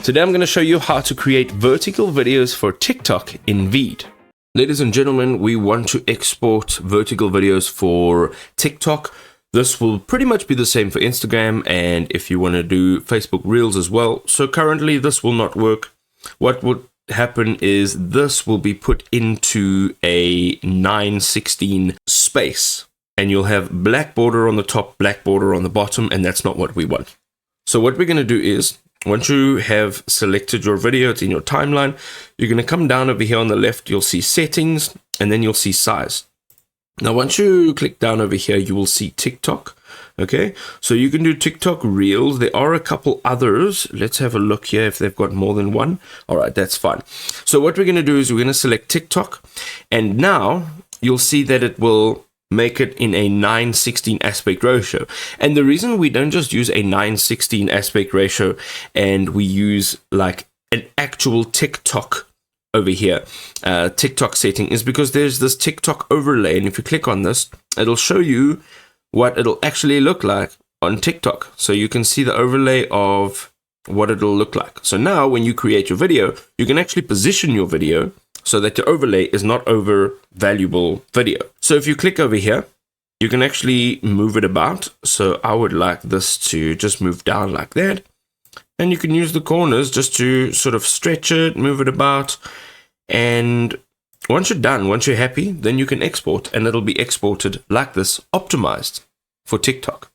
Today I'm going to show you how to create vertical videos for TikTok in VEED. Ladies and gentlemen, we want to export vertical videos for TikTok. This will pretty much be the same for Instagram and if you want to do Facebook Reels as well. So currently this will not work. What would happen is this will be put into a 9:16 space and you'll have black border on the top, black border on the bottom, and that's not what we want. So what we're going to do is, once you have selected your video, it's in your timeline, you're going to come down over here on the left, you'll see settings, and then you'll see size. Now, once you click down over here, you will see TikTok. Okay, so you can do TikTok Reels. There are a couple others. Let's have a look here if they've got more than one. All right, that's fine. So what we're going to do is we're going to select TikTok, and now you'll see that it will make it in a 9:16 aspect ratio. And the reason we don't just use a 9:16 aspect ratio and we use like an actual TikTok over here, TikTok setting, is because there's this TikTok overlay, and if you click on this, it'll show you what it'll actually look like on TikTok. So you can see the overlay of what it'll look like. So now when you create your video, you can actually position your video so that the overlay is not over valuable video. So if you click over here, you can actually move it about. So I would like this to just move down like that. And you can use the corners just to sort of stretch it, move it about. And once you're done, once you're happy, then you can export, and it'll be exported like this, optimized for TikTok.